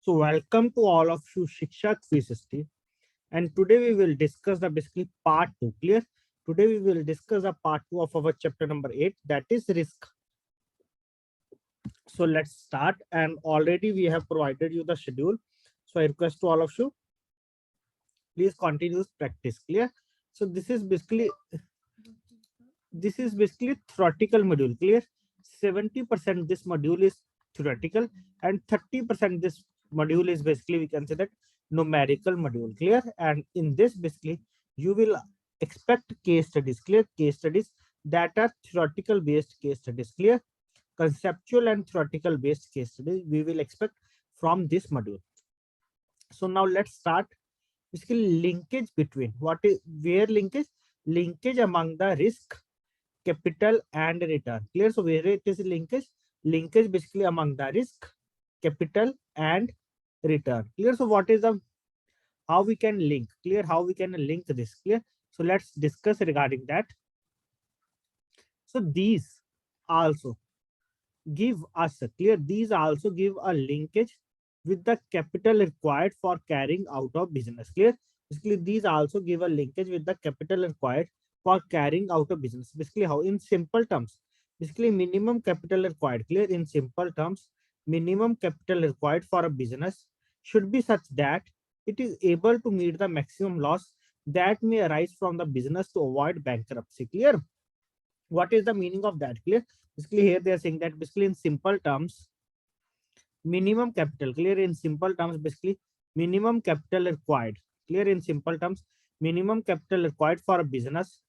So welcome to all of you Shiksha 360, and today we will discuss the basically part 2. Clear? Today we will discuss the part 2 of our chapter number 8, that is risk. So let's start, and already we have provided you the schedule. So I request to all of you, please continue practice. Clear? So this is basically theoretical module. Clear? 70% this module is theoretical, and 30% this module is basically, we can say that, numerical module. Clear? And in this basically you will expect case studies. Clear? Case studies that are theoretical based case studies. Clear? Conceptual and theoretical based case studies we will expect from this module. So now let's start. Basically linkage between what is, where linkage among the risk, capital and return. Clear? So where it is linkage basically among the risk, capital and return. Clear? So what is the, how we can link? Clear? How we can link this? Clear? So let's discuss regarding that. So these also give us a clear, these also give a linkage with the capital required for carrying out of business. Clear? Basically these also give a linkage with the capital required for carrying out a business. Basically how? In simple terms, basically minimum capital required. Clear? In simple terms, minimum capital required for a business should be such that it is able to meet the maximum loss that may arise from the business to avoid bankruptcy. Clear? What is the meaning of that? Clear? Basically here they are saying that basically in simple terms, minimum capital. Clear? In simple terms, basically minimum capital required. Clear? In simple terms, minimum capital required for a business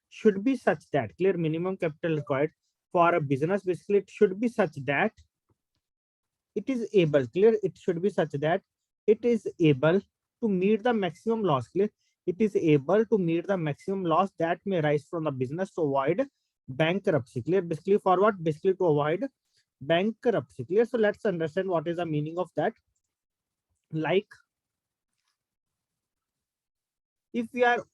should be such that, clear, minimum capital required for a business, basically it should be such that it is able, clear, it should be such that it is able to meet the maximum loss. Clear? It is able to meet the maximum loss that may arise from the business to avoid bankruptcy. Clear? Basically for what? Basically to avoid bankruptcy. Clear? So let's understand what is the meaning of that. Like if we are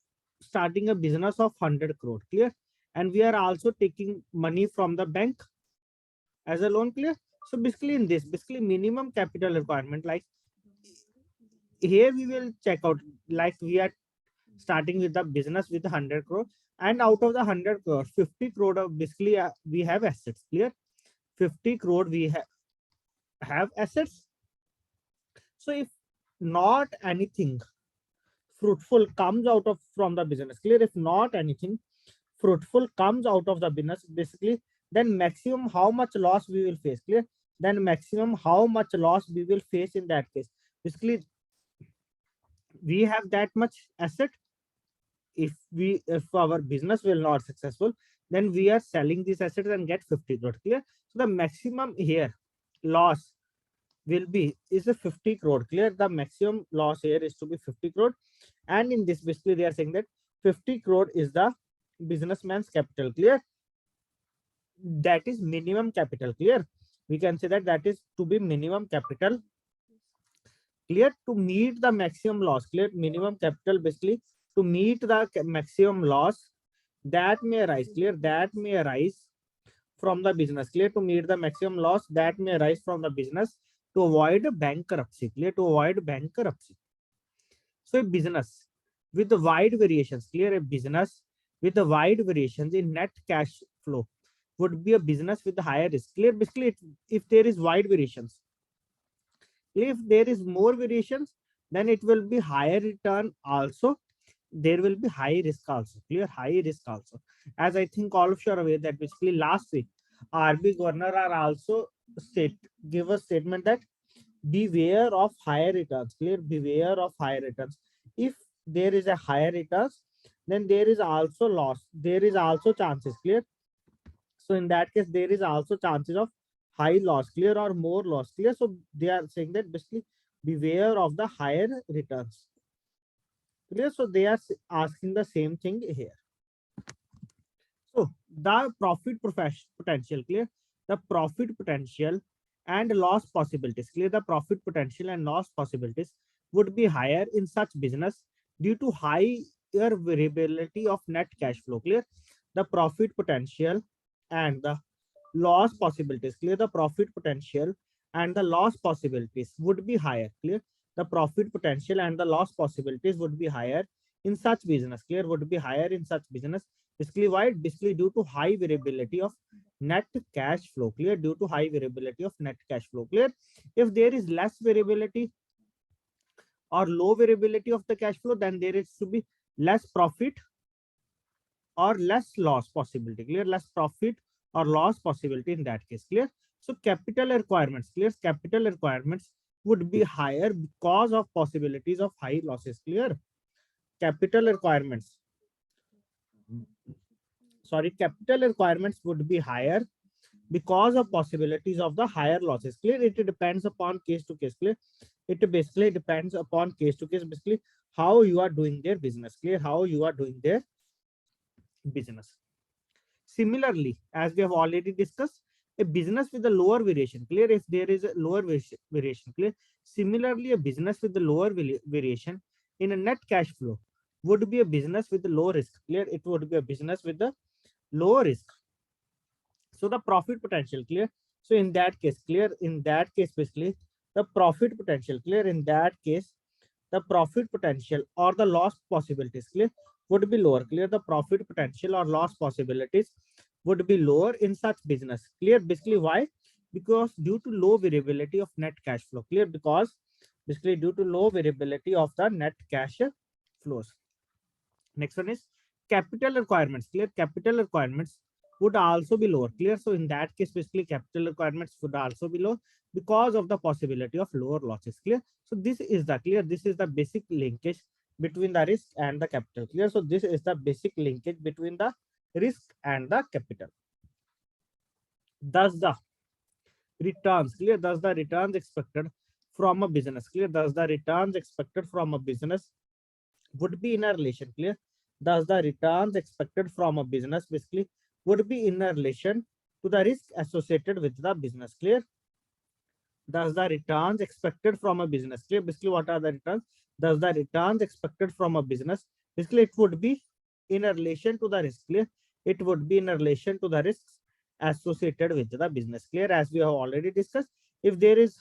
starting a business of 100 crore, clear, and we are also taking money from the bank as a loan. Clear? So basically in this, basically minimum capital requirement, like here we will check out, like we are starting with the business with 100 crore, and out of the 100 crore, 50 crore of basically we have assets. Clear? 50 crore we have assets. So if not anything fruitful comes out of from the business, clear, if not anything fruitful comes out of the business, basically then maximum how much loss we will face. Clear? Then maximum how much loss we will face in that case. Basically we have that much asset. If our business will not successful, then we are selling these assets and get 50 crore. Clear? So the maximum here loss will be is a 50 crore. Clear? The maximum loss here is to be 50 crore, and in this basically they are saying that 50 crore is the businessman's capital. Clear? That is minimum capital. Clear? We can say that that is to be minimum capital. Clear? To meet the maximum loss. Clear? Minimum capital basically to meet the maximum loss that may arise. Clear? That may arise from the business. Clear? To meet the maximum loss that may arise from the business to avoid bankruptcy. Clear? To avoid bankruptcy. So a business with the wide variations, clear, a business with the wide variations in net cash flow would be a business with higher risk. Clear? Basically if there is wide variations, if there is more variations, then it will be higher return also, there will be high risk also. Clear? High risk also. As I think all of you are aware that basically last week RB governor are also give a statement that beware of higher returns. Clear? Beware of higher returns. If there is a higher returns, then there is also loss, there is also chances. Clear? So in that case there is also chances of high loss. Clear? Or more loss. Clear? So they are saying that basically beware of the higher returns. Clear? So they are asking the same thing here. So the profit potential. Clear? The profit potential and loss possibilities. Clear? The profit potential and loss possibilities would be higher in such business due to higher variability of net cash flow. Clear? The profit potential and the loss possibilities. Clear? The profit potential and the loss possibilities would be higher. Clear? The profit potential and the loss possibilities would be higher in such business. Clear? Would be higher in such business. Basically, why? Basically, due to high variability of net cash flow. Clear? Due to high variability of net cash flow. Clear? If there is less variability or low variability of the cash flow, then there is to be less profit or less loss possibility. Clear? Less profit or loss possibility in that case. Clear? So capital requirements. Clear? Capital requirements would be higher because of possibilities of high losses. Clear? Capital requirements. Sorry, capital requirements would be higher because of possibilities of the higher losses. Clear? It depends upon case to case. Clear? It basically depends upon case to case. Basically, how you are doing their business. Clear? How you are doing their business. Similarly, as we have already discussed, a business with a lower variation. Clear? If there is a lower variation. Clear? Similarly, a business with the lower variation in a net cash flow would be a business with the low risk. Clear? It would be a business with the low risk. So the profit potential. Clear? So in that case, clear? In that case, basically the profit potential. Clear? In that case, the profit potential or the loss possibilities. Clear? Would be lower. Clear? The profit potential or loss possibilities would be lower in such business. Clear? Basically, why? Because due to low variability of net cash flow. Clear? Because basically due to low variability of the net cash flows. Next one is capital requirements. Clear? Capital requirements would also be lower. Clear? So in that case, basically capital requirements would also be low because of the possibility of lower losses. Clear? So this is the clear. This is the basic linkage between the risk and the capital. Clear? So this is the basic linkage between the risk and the capital. Thus the returns. Clear? Thus the returns expected from a business. Clear? Thus the returns expected from a business would be in a relation. Clear? Thus the returns expected from a business basically would be in a relation to the risk associated with the business. Clear? Thus the returns expected from a business. Clear? Basically, what are the returns? Thus the returns expected from a business, basically it would be in a relation to the risk. Clear? It would be in a relation to the risks associated with the business. Clear? As we have already discussed, if there is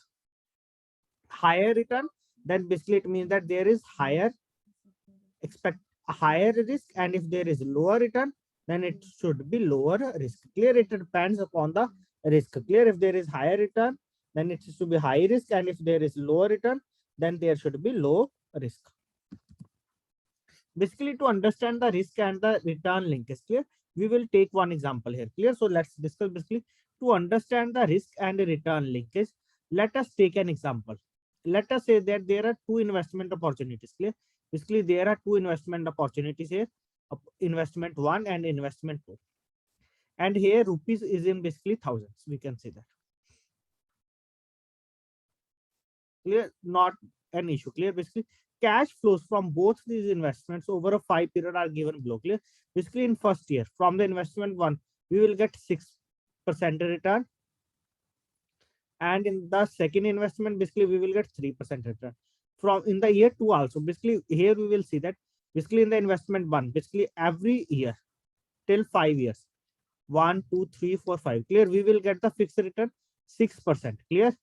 higher return, then basically it means that there is higher risk, and if there is lower return, then it should be lower risk. Clear? It depends upon the risk. Clear? If there is higher return, then it should be high risk, and if there is lower return, then there should be low risk. Basically, to understand the risk and the return linkage, clear, we will take one example here. Clear? So let's discuss basically to understand the risk and the return linkage. Let us take an example. Let us say that there are two investment opportunities. Clear? Basically, there are two investment opportunities here, investment 1 and investment 2. And here rupees is in basically thousands. We can say that. Clear? Not an issue. Clear? Basically, cash flows from both these investments over a 5 period are given below. Clear? Basically, in first year, from the investment 1, we will get 6% return. And in the second investment, basically, we will get 3% return. From in the year 2 also, basically, here we will see that basically in the investment 1, basically every year till 5 years, 1, 2, 3, 4, 5. Clear? We will get the fixed return 6%. Clear?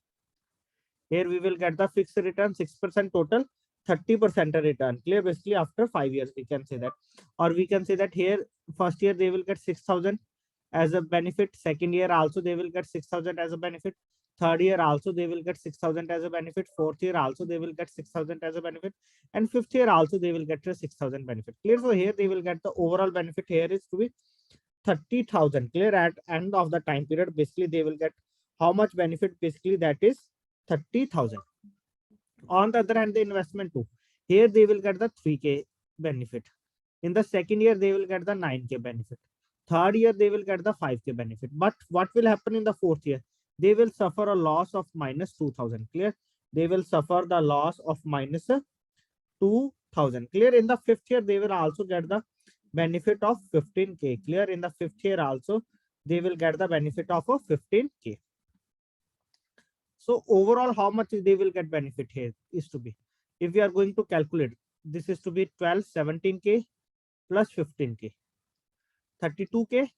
Here we will get the fixed return 6% total, 30% return. Clear? Basically after 5 years, we can say that. Or we can say that here first year they will get 6,000 as a benefit. Second year also they will get 6,000 as a benefit. Third year also they will get 6,000 as a benefit. Fourth year also they will get 6,000 as a benefit. And fifth year also they will get a 6,000 benefit. Clear? So here they will get the overall benefit here is to be 30,000. Clear? At end of the time period, basically they will get how much benefit? Basically that is 30,000. On the other hand, the investment 2, here they will get the 3K benefit. In the second year, they will get the 9K benefit. Third year, they will get the 5K benefit. But what will happen in the fourth year? They will suffer a loss of minus 2,000. Clear? They will suffer the loss of minus 2,000. Clear? In the fifth year, they will also get the benefit of 15K. Clear? In the fifth year also, they will get the benefit of a 15K. So overall, how much they will get benefit here is to be, if we are going to calculate, this is to be 12, 17K plus 15K, 32K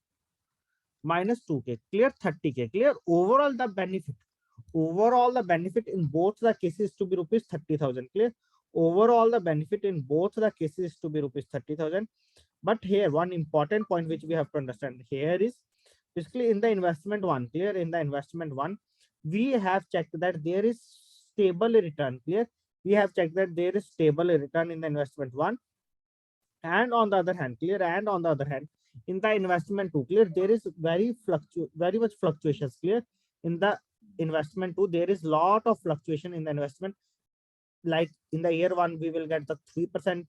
minus 2K. Clear? 30K. Clear? Overall, the benefit Overall, the benefit in both the cases to be rupees 30,000. Clear? Overall, the benefit in both the cases is to be rupees 30,000. But here, one important point which we have to understand here is basically in the investment one. Clear? In the investment one, we have checked that there is stable return. Clear? We have checked that there is stable return in the investment one. And on the other hand, clear, and on the other hand, in the investment two, clear, there is very much fluctuations. Clear? In the investment two, there is lot of fluctuation in the investment. Like in the year one, we will get the 3%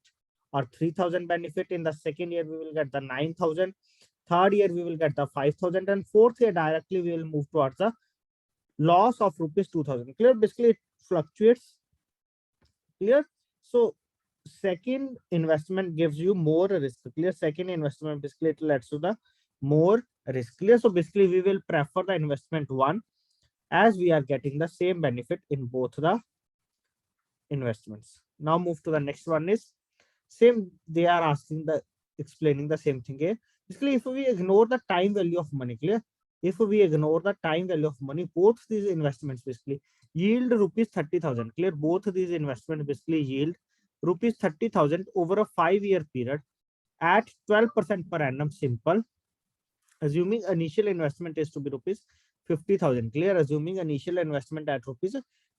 or 3,000 benefit. In the second year, we will get the 9,000. Third year, we will get the 5,000, and fourth year directly we will move towards the loss of rupees 2,000. Clear? Basically, it fluctuates. Clear? So second investment gives you more risk. Clear? Second investment basically it leads to the more risk. Clear? So basically we will prefer the investment one, as we are getting the same benefit in both the investments. Now move to the next one. Is same, they are asking the explaining the same thing here. Basically, if we ignore the time value of money, clear, if we ignore the time value of money, both these investments basically yield rupees 30,000. Clear? Both these investments basically yield rupees 30,000 over a 5-year period at 12% per annum. Simple. Assuming initial investment is to be rupees 50,000. Clear? Assuming initial investment at rupees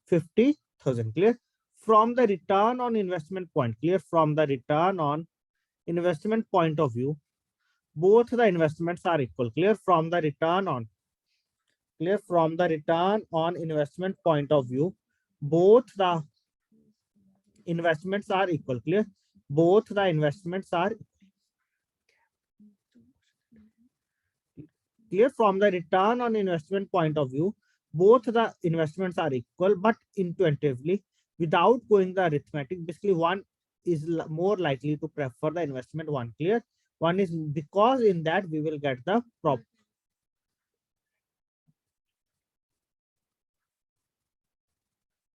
50,000. Clear? From the return on investment point, clear, from the return on investment point of view, both the investments are equal. Clear? From the return on, clear, from the return on investment point of view, both the investments are equal. Clear? Both the investments are clear. From the return on investment point of view, both the investments are equal, but intuitively, without going the arithmetic, basically one is more likely to prefer the investment one. Clear? One is because in that we will get the prop.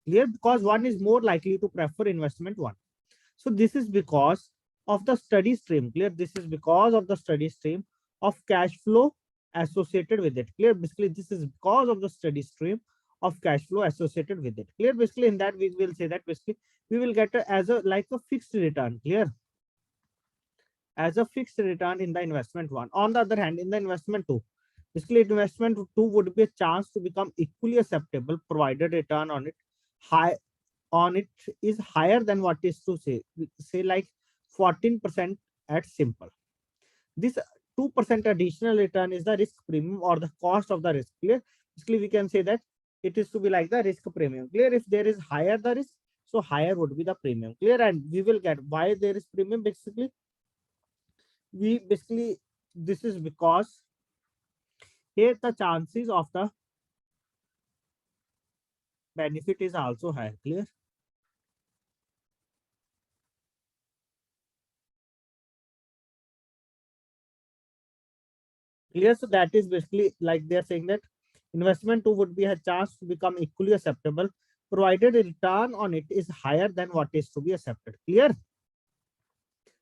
Clear? Because one is more likely to prefer investment one. So this is because of the study stream. Clear? This is because of the study stream of cash flow associated with it. Clear? Basically, this is because of the study stream of cash flow associated with it. Clear? Basically, in that we will say that basically we will get as a like a fixed return. Clear? As a fixed return in the investment one. On the other hand, in the investment two, basically investment two would be a chance to become equally acceptable provided return on it is higher than what is to say like 14% at simple. This 2% additional return is the risk premium or the cost of the risk. Clear? Basically, we can say that it is to be like the risk premium. Clear? If there is higher the risk, so higher would be the premium. Clear? And we will get why there is premium. Basically, this is because here the chances of the benefit is also higher. Clear? Clear? So that is basically like they're saying that investment two would be a chance to become equally acceptable provided a return on it is higher than what is to be accepted. Clear?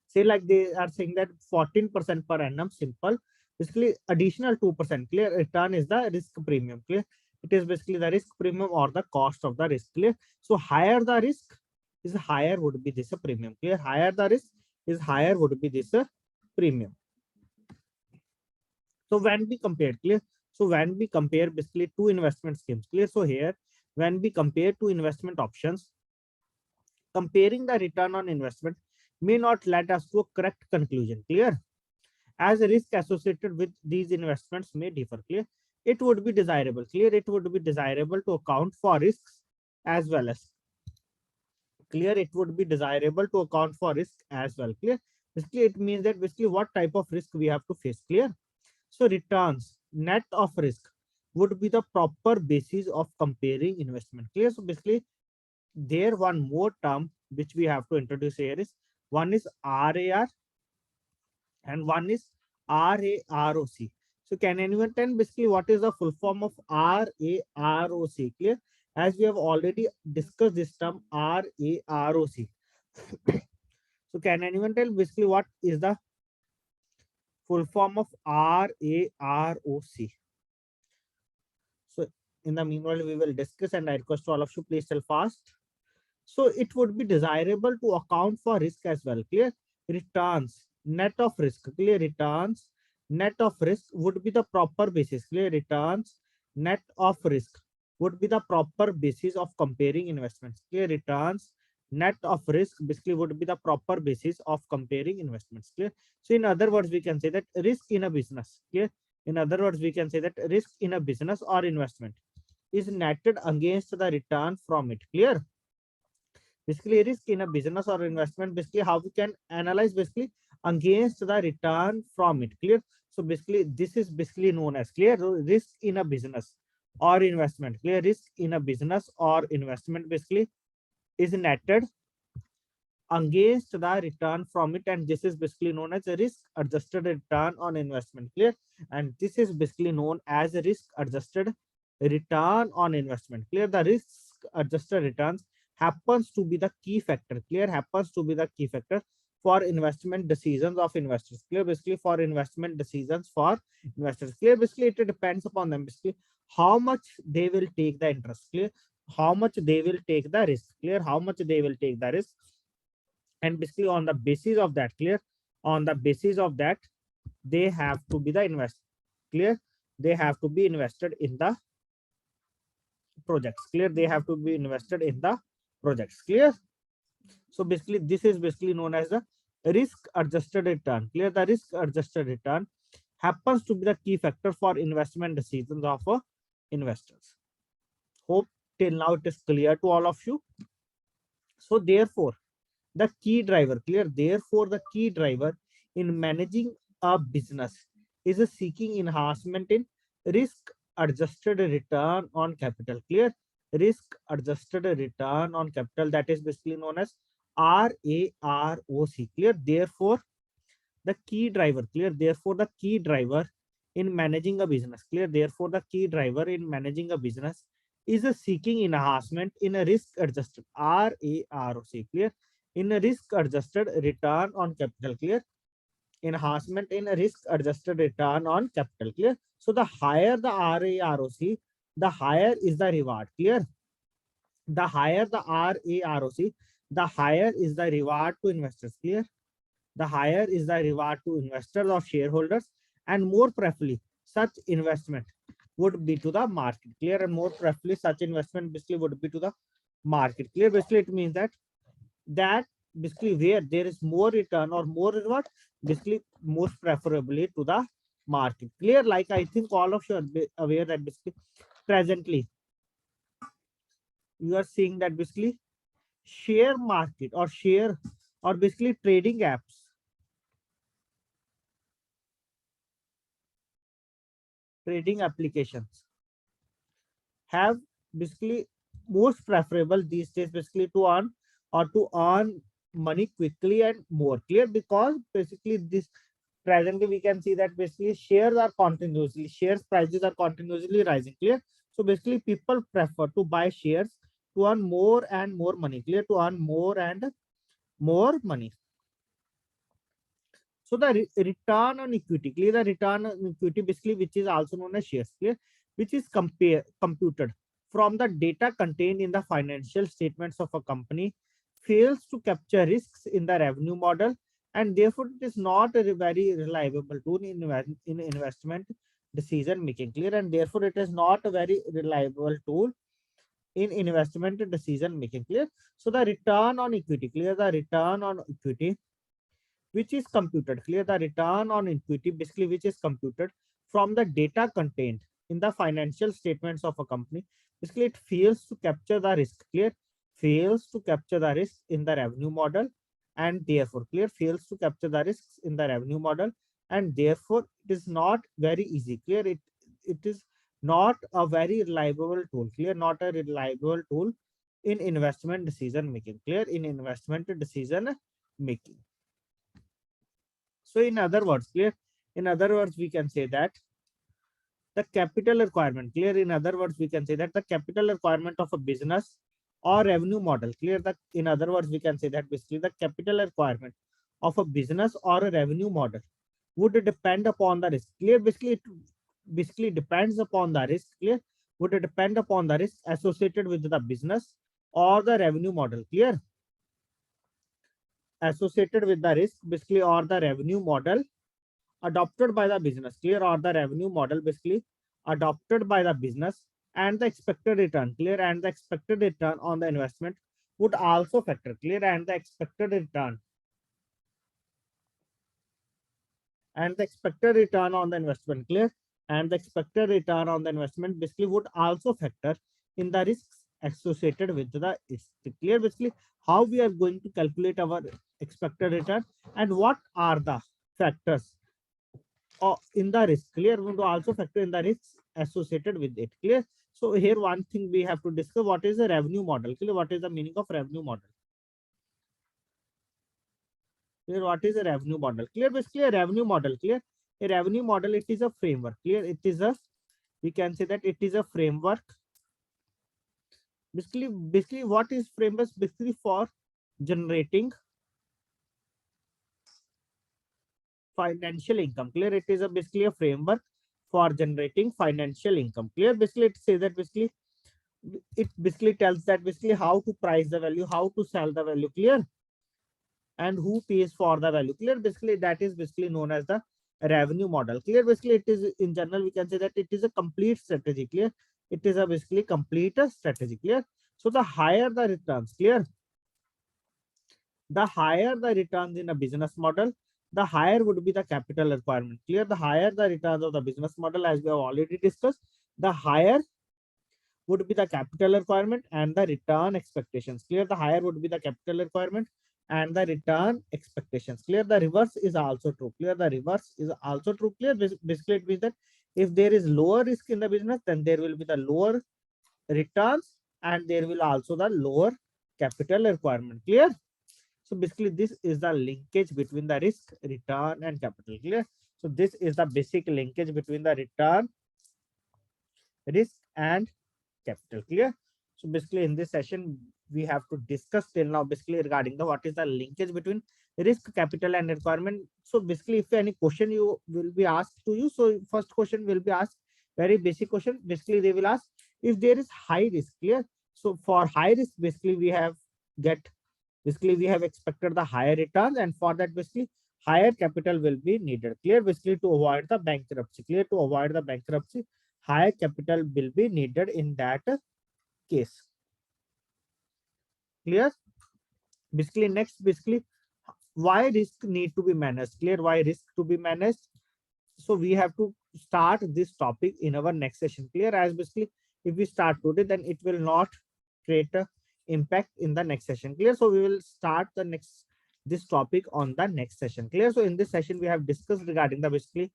Say like they are saying that 14% per annum. Simple. Basically additional 2%. Clear? Return is the risk premium. Clear? It is basically the risk premium or the cost of the risk. Clear? So higher the risk is higher would be this a premium. Clear? Higher the risk is higher would be this a premium. So when we compare, clear? So when we compare basically two investment schemes, clear? So here, when we compare two investment options, comparing the return on investment may not lead us to a correct conclusion. Clear? As the risk associated with these investments may differ. Clear? It would be desirable. Clear? It would be desirable to account for risks as well as. Clear? It would be desirable to account for risk as well. Clear? Basically, it means that basically what type of risk we have to face. Clear? So returns net of risk would be the proper basis of comparing investment. Clear? So basically, there one more term which we have to introduce here is one is RAR and one is RAROC. So can anyone tell basically what is the full form of RAROC? Clear? As we have already discussed this term RAROC. So can anyone tell basically what is the full form of RAROC? So In the meanwhile, we will discuss, and I request all of you please tell fast. So it would be desirable to account for risk as well. Clear? Returns, net of risk. Clear? Returns, net of risk would be the proper basis. Clear? Returns, net of risk would be the proper basis of comparing investments. Clear? Returns, net of risk basically would be the proper basis of comparing investments. Clear? So in other words, we can say that risk in a business. Clear? In other words, we can say that risk in a business or investment is netted against the return from it. Clear? Basically, risk in a business or investment, basically how we can analyze basically against the return from it. Clear? So basically this is basically known as clear risk in a business or investment. Clear? Risk in a business or investment basically is netted against the return from it, and this is basically known as a risk adjusted return on investment. Clear? And this is basically known as a risk adjusted return on investment. Clear? The risk adjusted returns happens to be the key factor. Clear? Happens to be the key factor for investment decisions of investors. Clear? Basically for investment decisions for investors. Clear? Basically it depends upon them basically how much they will take the interest. Clear? How much they will take the risk. Clear? How much they will take the risk, and basically on the basis of that. Clear? On the basis of that, they have to be the invest. Clear? They have to be invested in the projects. Clear? They have to be invested in the projects. Clear? So basically this is basically known as the risk adjusted return. Clear? The risk adjusted return happens to be the key factor for investment decisions of investors. Hope till now it is clear to all of you. So therefore the key driver. Clear? Therefore the key driver in managing a business is a seeking enhancement in risk adjusted return on capital. Clear? Risk adjusted return on capital, that is basically known as RAROC. Clear? Therefore the key driver. Clear? Therefore the key driver in managing a business. Clear? Therefore the key driver in managing a business is a seeking enhancement in a risk adjusted RAROC. Clear? In a risk adjusted return on capital. Clear? Enhancement in a risk adjusted return on capital. Clear? So the higher the RAROC, the higher is the reward. Clear? The higher the RAROC, the higher is the reward to investors. Clear? The higher is the reward to investors or shareholders, and more preferably such investment would be to the market. Clear? And more preferably such investment basically would be to the market. Clear? Basically it means that basically where there is more return or more reward, basically most preferably to the market. Clear? Like I think all of you are aware that basically presently you are seeing that basically share market or share or basically trading apps, trading applications have basically most preferable these days basically to earn money quickly and more. Clear? Because basically this presently we can see that basically shares prices are continuously rising. Clear? So basically people prefer to buy shares to earn more and more money. Clear? To earn more and more money. So the return on equity. Clear? The return on equity basically, which is also known as shares. Clear? Which is computed from the data contained in the financial statements of a company, fails to capture risks in the revenue model, and therefore it is not a very reliable tool in investment decision making. Clear? And therefore it is not a very reliable tool in investment decision making. Clear? So the return on equity. Clear? The return on equity which is computed. Clear? The return on equity basically which is computed from the data contained in the financial statements of a company, basically it fails to capture the risk. Clear? Fails to capture the risk in the revenue model, and therefore clear fails to capture the risks in the revenue model, and therefore it is not very easy. Clear? It is not a very reliable tool. Clear? Not a reliable tool in investment decision making. Clear? In investment decision making. So in other words, clear? In other words, we can say that the capital requirement. Clear? In other words, we can say that the capital requirement of a business or revenue model. Clear? That in other words, we can say that basically the capital requirement of a business or a revenue model would depend upon the risk. Clear? Basically, it basically depends upon the risk. Clear? would depend upon the risk associated with the business or the revenue model. Clear? Associated with the risk basically or the revenue model adopted by the business. Clear? Or the revenue model basically adopted by the business, and the expected return. Clear? And the expected return on the investment would also factor. Clear? And the expected return on the investment. Clear? And the expected return on the investment basically would also factor in the risks associated with the risk. Clear? Basically how we are going to calculate our expected return and what are the factors in the risk. Clear? We want to also factor in the risks associated with it. Clear? So here one thing we have to discuss, what is a revenue model. Clear? What is the meaning of revenue model? Clear? What is a revenue model? Clear? Basically a revenue model. Clear? A revenue model, it is a framework. Clear? It is a, we can say that it is a framework. Basically what is framework? Basically for generating financial income. Clear? It is a basically a framework for generating financial income. Clear? Basically it says that basically it basically tells that basically how to price the value, how to sell the value. Clear? And who pays for the value. Clear? Basically that is basically known as the revenue model. Clear? Basically it is, in general we can say that it is a complete strategy. Clear? It is a basically complete strategy. Clear? So the higher the returns. Clear? The higher the returns in a business model, the higher would be the capital requirement. Clear? The higher the returns of the business model, as we have already discussed, the higher would be the capital requirement and the return expectations. Clear? The higher would be the capital requirement and the return expectations. Clear? The reverse is also true. Clear? The reverse is also true. Clear? Basically it means that if there is lower risk in the business, then there will be the lower returns and there will also the lower capital requirement. Clear? So basically this is the linkage between the risk, return and capital. Clear? So this is the basic linkage between the return, risk and capital. Clear? So basically in this session we have to discuss till now basically regarding the what is the linkage between risk, capital and requirement. So basically if any question you will be asked to you, so first question will be asked, very basic question. Basically they will ask if there is high risk. Clear? So for high risk basically we have expected the higher returns, and for that basically higher capital will be needed. Clear? Basically to avoid the bankruptcy. Clear? To avoid the bankruptcy, higher capital will be needed in that case. Clear? Basically next, basically why risk need to be managed. Clear? Why risk to be managed? So we have to start this topic in our next session. Clear? As basically if we start today, then it will not create a impact in the next session. Clear? So we will start this topic on the next session. Clear? So in this session we have discussed regarding the basically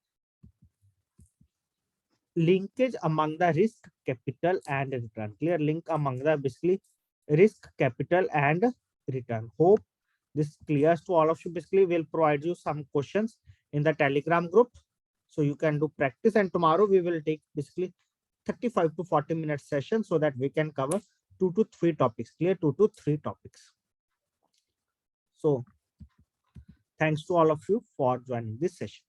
linkage among the risk, capital and return. Clear? Link among the basically risk, capital and return. Hope this clears to all of you. Basically we'll provide you some questions in the Telegram group so you can do practice, and tomorrow we will take basically 35 to 40 minute session so that we can cover 2 to 3 topics. Clear? 2 to 3 topics. So thanks to all of you for joining this session.